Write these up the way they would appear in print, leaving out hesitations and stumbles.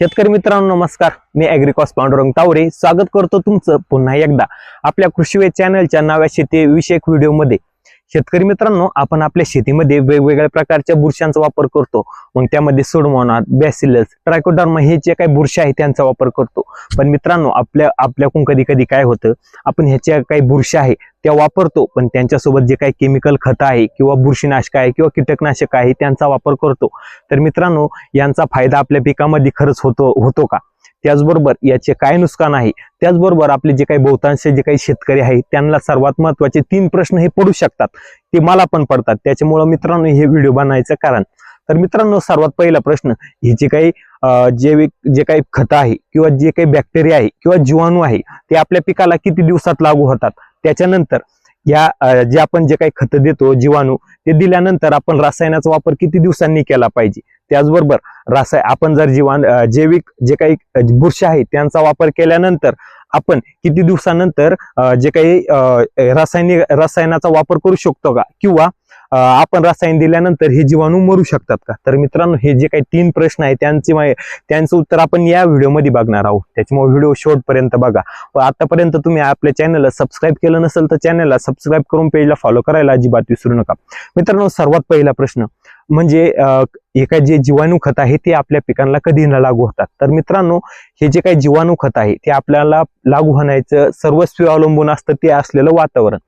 शेतकरी मित्रांनो नमस्कार. मी ॲग्रिकॉस पांडुरंग तावरे स्वागत करतो तुमचं पुन्हा एकदा आपल्या कृषीवेद चॅनलच्या नव्या शेती विषयक व्हिडिओमध्ये. शेतकरी मित्रांनो, आपण आपल्या शेतीमध्ये वेगवेगळ्या प्रकारच्या बुरशांचा वापर करतो. मग त्यामध्ये सुडोमोनास, बॅसिलस, ट्रायकोडर्मा हे जे काही बुरशी आहे त्यांचा वापर करतो. पण मित्रांनो, आपल्याकडून कधी कधी काय होतं, आपण ह्याच्या काही बुरशी आहे त्या वापरतो, पण त्यांच्यासोबत जे काही केमिकल खत आहे किंवा बुरशीनाशक आहे किंवा कीटकनाशक आहे त्यांचा वापर करतो. तर मित्रांनो, यांचा फायदा आपल्या पिकामध्ये खरंच होतो का? त्याचबरोबर याचे काय नुकसान आहे, त्याचबरोबर आपले जे काही बहुतांश जे काही शेतकरी आहेत त्यांना सर्वात महत्त्वाचे 3 प्रश्न हे पडू शकतात, ते मला पण पडतात. त्याच्यामुळे मित्रांनो हे व्हिडिओ बनवायचं कारण. तर मित्रांनो, सर्वात पहिला प्रश्न, हे जे काही जैविक जे काही खत आहे किंवा जे काही बॅक्टेरिया आहे किंवा जीवाणू आहे ते आपल्या पिकाला किती दिवसात लागू होतात. त्याच्यानंतर या जे आपण जे काही खत देतो जीवाणू, ते दिल्यानंतर आपण रसायनाचा वापर किती दिवसांनी केला पाहिजे. त्याचबरोबर आपण जर जैविक जे काही बुरशी आहे त्यांचा वापर केल्यानंतर आपण किती दिवसानंतर जे काही रसायनाचा वापर करू शकतो का, किंवा आपण रसायन दिल्यानंतर हे जीवाणू मरू शकतात का. तर मित्रांनो, हे जे काही 3 प्रश्न आहेत त्यांचं उत्तर आपण या व्हिडिओमध्ये बघणार आहोत. त्याच्यामुळे व्हिडिओ शेवटपर्यंत बघा. व आतापर्यंत तुम्ही आपल्या चॅनलला सबस्क्राईब केलं नसेल तर चॅनलला सबस्क्राईब करून पेजला फॉलो करायला अजिबात विसरू नका. मित्रांनो, सर्वात पहिला प्रश्न म्हणजे एका जे जीवाणू खत आहे ते आपल्या पिकांना कधी लागू होतात. तर मित्रांनो, हे जे काही जीवाणू खत आहे ते आपल्याला लागू होण्याचं सर्वस्वी अवलंबून असतं ते असलेलं वातावरण.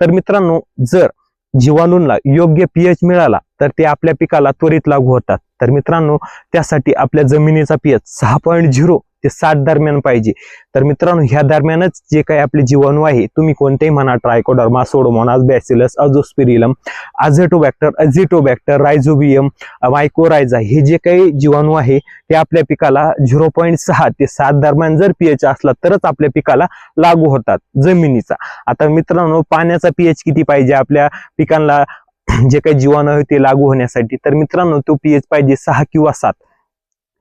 तर मित्रांनो, जर जीवाणूंना योग्य पीएच मिळाला तर ते आपल्या पिकाला त्वरित लागू होतात. तर मित्रांनो, त्यासाठी आपल्या जमिनीचा पीएच 6.0 ते 7 दरम्यान पाहिजे. तर मित्रांनो, ह्या दरम्यानच जे काही आपले जीवाणू आहे, तुम्ही कोणतेही म्हणा, Trichoderma, Pseudomonas, bacillus, अझोस्पिरिलम, अझिटोबॅक्टर, rhizobium, mycorrhiza, हे जे काही जीवाणू आहे ते आपल्या पिकाला 0.6 ते 7 दरम्यान जर पीएच असला तरच आपल्या पिकाला लागू होतात जमिनीचा. आता मित्रांनो, पाण्याचा पीएच किती पाहिजे आपल्या पिकांना जे काही जीवाणू आहे ते लागू होण्यासाठी. तर मित्रांनो, तो पीएच पाहिजे 6 किंवा 7.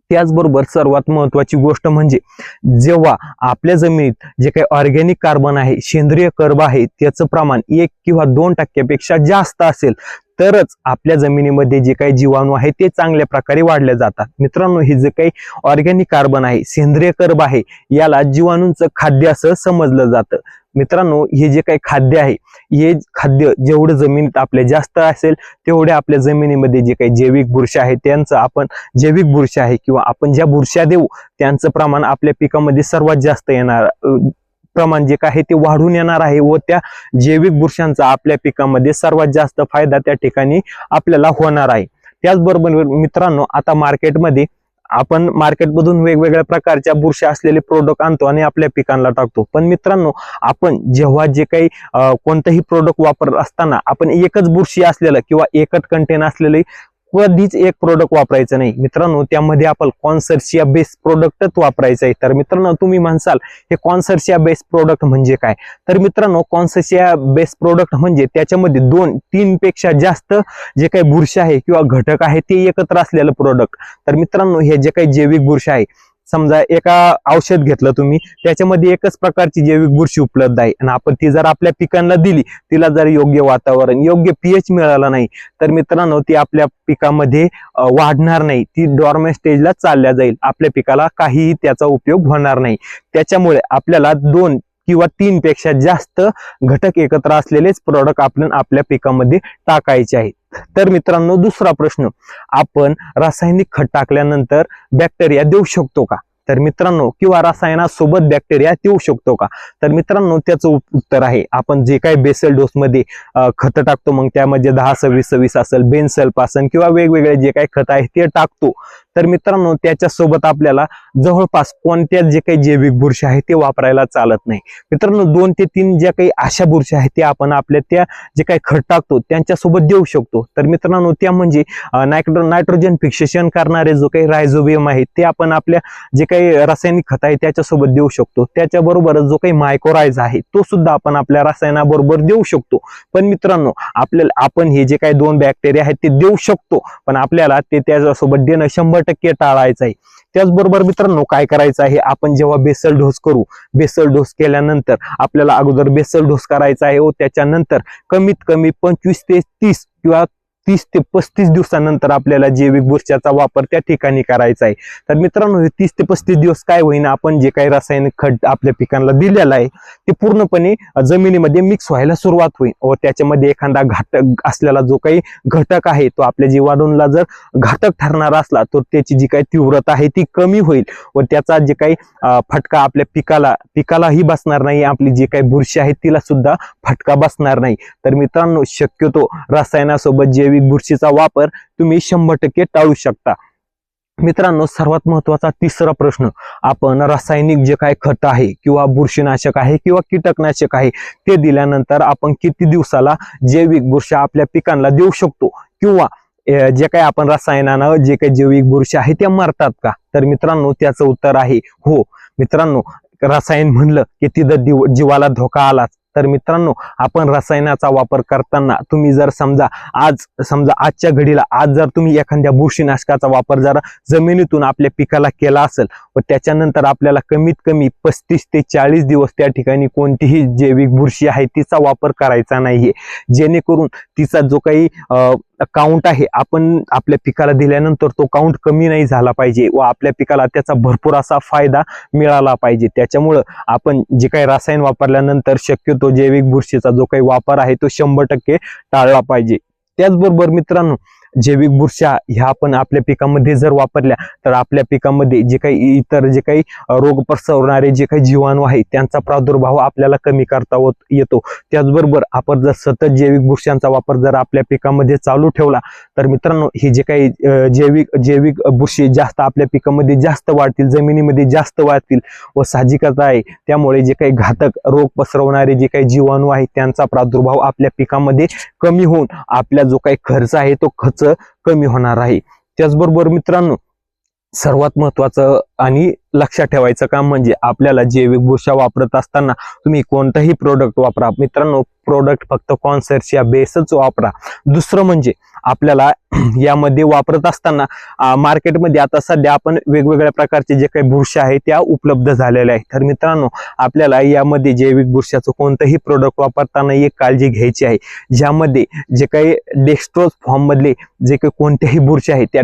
त्याचबरोबर सर्वात महत्वाची गोष्ट म्हणजे जेव्हा आपल्या जमिनीत जे काही ऑर्गॅनिक कार्बन आहे, सेंद्रिय कर्ब आहे, त्याचं प्रमाण 1 किंवा 2% जास्त असेल तरच आपल्या जमिनीमध्ये जे काही जीवाणू आहे ते चांगल्या प्रकारे वाढले जातात. मित्रांनो, हे जे काही ऑर्गॅनिक कार्बन आहे, सेंद्रिय कर्ब आहे, याला जीवाणूंचं खाद्य असं समजलं जातं. मित्रांनो, हे जे काही खाद्य आहे, हे खाद्य जेवढं जमिनीत आपल्या जास्त असेल तेवढे आपल्या जमिनीमध्ये जे काही जैविक बुरशी आहे त्यांचं आपण जैविक बुरशी आहे किंवा आपण ज्या बुरश्या देऊ त्यांचं प्रमाण आपल्या पिकामध्ये सर्वात जास्त येणार प्रमाण जे काही ते वाढून येणार आहे व त्या जैविक बुरशांचा आपल्या पिकामध्ये सर्वात जास्त फायदा त्या ठिकाणी आपल्याला होणार आहे. त्याचबरोबर मित्रांनो, आता आपण मार्केटमधून वेगवेगळ्या प्रकारच्या बुरशी असलेले प्रोडक्ट आणतो आणि आपल्या पिकांना टाकतो. पण मित्रांनो, आपण जेव्हा जे काही कोणतंही प्रोडक्ट वापरत असताना आपण एकच बुरशी असलेलं किंवा एकच कंटेन असलेले कधीच एक प्रोडक्ट वापरायचं नाही. मित्रांनो, त्यामध्ये आपण कॉन्सर्शिया बेस्ड प्रोडक्टच वापरायचं आहे. तर मित्रांनो, तुम्ही म्हणसाल हे कॉन्सर्शिया बेस्ड प्रोडक्ट म्हणजे काय? तर मित्रांनो, कॉन्सर्शिया बेस्ड प्रोडक्ट म्हणजे त्याच्यामध्ये 2-3 पेक्षा जास्त जे काही बुरशी आहे किंवा घटक आहे ते एकत्र असलेलं प्रोडक्ट. तर मित्रांनो, हे जे काही जैविक बुरशी आहे, समजा एका औषध घेतलं तुम्ही, त्याच्यामध्ये एकच प्रकारची जैविक बुरशी उपलब्ध आहे आणि आपण ती जर आपल्या पिकांना दिली, तिला जर योग्य वातावरण, योग्य पीएच मिळाला नाही तर मित्रांनो ती आपल्या पिकामध्ये वाढणार नाही, ती डॉर्मंट स्टेजला चालल्या जाईल, आपल्या पिकाला काहीही त्याचा उपयोग होणार नाही. त्याच्यामुळे आपल्याला 2 किंवा 3 पेक्षा जास्त घटक एकत्र असलेलेच प्रोडक्ट आपण आपल्या पिकामध्ये टाकायचे आहेत. तर मित्रांनो, दुसरा प्रश्न, आपण रासायनिक खत टाकल्यानंतर बॅक्टेरिया देऊ शकतो का? तर मित्रांनो, किंवा रसायनासोबत बॅक्टेरिया देऊ शकतो का? तर मित्रांनो, त्याचं उत्तर आहे, आपण जे काही बेसल डोस मध्ये खत टाकतो, मग त्यामध्ये 10-26-26 असेल, बेनसल्फ असेल किंवा वेगवेगळे जे काही खत आहे ते टाकतो, तर मित्रांनो त्याच्यासोबत आपल्याला जवळपास कोणत्या जे काही जैविक बुरशी आहे ते वापरायला चालत नाही. मित्रांनो, 2 ते 3 ज्या काही अशा बुरशी आहेत ते आपण आपल्या त्या जे काही खत टाकतो त्यांच्यासोबत देऊ शकतो. तर मित्रांनो, त्या म्हणजे नायट्रोजन फिक्सेशन करणारे जो काही रायझोबियम आहे ते आपण आपल्या जे काही रासायनिक खत आहे त्याच्यासोबत देऊ शकतो. त्याच्याबरोबर जो काही मायकोरायझा आहे तो सुद्धा आपण आपल्या रसायनाबरोबर देऊ शकतो. पण मित्रांनो, आपण हे जे काही 2 बॅक्टेरिया आहेत ते देऊ शकतो, पण आपल्याला ते त्याच्यासोबत देणं 100% टाळायचं आहे. त्याचबरोबर मित्रांनो, काय करायचं आहे, आपण जेव्हा बेसल डोस करू, बेसल डोस केल्यानंतर आपल्याला अगोदर बेसल डोस करायचा आहे व त्याच्यानंतर कमीत कमी 25 ते 30 किंवा 30 ते 35 दिवसानंतर आपल्याला जैविक बुरशीचा वापर त्या ठिकाणी करायचा आहे। तर मित्रांनो, हे 30 ते 35 दिवस काय होईना, आपण जे काही रासायनिक खत आपल्या पिकांना दिलेलं आहे ते पूर्णपणे जमिनीमध्ये मिक्स व्हायला सुरुवात होईल व त्याच्यामध्ये एखादा घटक असलेला जो काही घटक आहे तो आपल्या जीवाणूंना जर घातक ठरणार असला तर त्याची जी काही तीव्रता आहे ती कमी होईल व त्याचा जे काही फटका आपल्या पिकालाही बसणार नाही, आपली जी काही बुरशी आहे तिला सुद्धा फटका बसणार नाही। तर मित्रांनो, शक्यतो रसायनासोबत जैविक बुरशीचा वापर तुम्ही 100% टाळू शकता। मित्रांनो, सर्वात महत्वाचा तिसरा प्रश्न, आपण रासायनिक जे काही खत आहे किंवा बुरशीनाशक आहे किंवा कीटकनाशक आहे ते दिल्यानंतर आपण किती दिवसाला जैविक बुरशी आपल्या पिकांना देऊ शकतो किंवा जे काही आपण रसायनानं जे काही जैविक बुरशी आहे त्या मरतात का? तर मित्रांनो, त्याचं उत्तर आहे हो। मित्रांनो, रसायन म्हणलं की तिथं जीवाला धोका आलाच। तर मित्रांनो, आपण रसायनाचा वापर करताना तुम्ही जर समजा आजच्या घडीला जर तुम्ही एखाद्या बुरशीनाशकाचा वापर जर जमिनीतून आपल्या पिकाला केला असेल व त्याच्यानंतर आपल्याला कमीत कमी 35 ते 40 दिवस त्या ठिकाणी कोणतीही जैविक बुरशी आहे तिचा वापर करायचा नाहीये, जेणेकरून तिचा जो काही काउंट आहे आपण आपल्या पिकाला दिल्यानंतर तो काउंट कमी नाही झाला पाहिजे व आपल्या पिकाला त्याचा भरपूर असा फायदा मिळाला पाहिजे। त्याच्यामुळं आपण जे काही रसायन वापरल्यानंतर शक्यतो जैविक बुरशीचा जो काही वापर आहे तो 100% टाळला पाहिजे। त्याचबरोबर मित्रांनो, जैविक बुरशा ह्या आपण आपल्या पिकामध्ये जर वापरल्या तर आपल्या पिकामध्ये जे काही इतर जे काही रोग पसरवणारे जे काही जीवाणू आहे त्यांचा प्रादुर्भाव आपल्याला कमी करता येतो। त्याचबरोबर आपण जर सतत जैविक बुरशांचा वापर जर आपल्या पिकामध्ये चालू ठेवला तर मित्रांनो, हे जे काही जैविक बुरशी जास्त आपल्या पिकामध्ये जास्त वाढतील, जमिनीमध्ये जास्त वाढतील व साहजिकच आहे त्यामुळे जे काही घातक रोग पसरवणारे जे काही जीवाणू आहेत त्यांचा प्रादुर्भाव आपल्या पिकामध्ये कमी होऊन आपला जो काही खर्च आहे तो खर्च कमी होणार आहे। त्याचबरोबर मित्रांनो, सर्वात महत्वाचं आणि लक्षात ठेवायचं काम म्हणजे आपल्याला जैविक बुरशा वापरत असताना तुम्ही कोणताही प्रोडक्ट वापरा मित्रांनो, प्रोडक्ट फक्त कॉन्सर्शिया बेसच वापरा। दुसरं म्हणजे आपल्याला यामध्ये वापरत असताना मार्केटमध्ये आता सध्या आपण वेगवेगळ्या प्रकारचे जे काही बुरशी आहे त्या उपलब्ध झालेल्या आहेत। तर मित्रांनो, आपल्याला यामध्ये जैविक बुरशाचं कोणतंही प्रोडक्ट वापरताना एक काळजी घ्यायची आहे, ज्यामध्ये जे काही डेक्स्ट्रोज फॉर्म मधले जे काही कोणत्याही बुरशी आहे त्या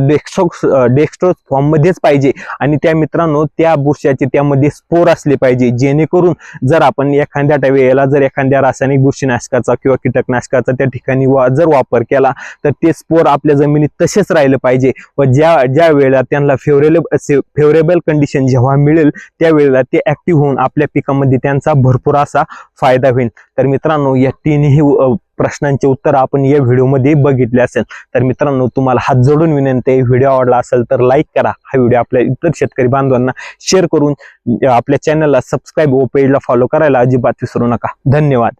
डेक्स्ट्रोज फॉर्म मध्येच पाहिजे आणि त्या मित्रांनो त्या बुरशाचे त्यामध्ये स्पोर असले पाहिजे, जेणेकरून जर आपण एखाद्या वेळेला जर एखाद्या रासायनिक बुरशीनाशकाचा किंवा कीटकनाशकाचा त्या ठिकाणी जर वापर केला तर ते स्पोर आपल्या जमिनीत तसेच राहिले पाहिजे व ज्या वेळेला त्यांना फेवरेबल कंडिशन जेव्हा मिळेल त्यावेळेला ते ऍक्टिव्ह होऊन आपल्या पिकामध्ये त्यांचा भरपूर असा फायदा होईल। तर मित्रांनो, या तिन्ही प्रश्नांचे उत्तर आपण या व्हिडिओमध्ये बघितले असेल। तर मित्रांनो, तुम्हाला हात जोडून विनंती आहे, व्हिडिओ आवडला असेल तर लाईक करा, हा व्हिडिओ आपल्या इतर शेतकरी बांधवांना शेअर करून आपल्या चॅनलला सबस्क्राईब व पेजला फॉलो करायला अजिबात विसरू नका। धन्यवाद।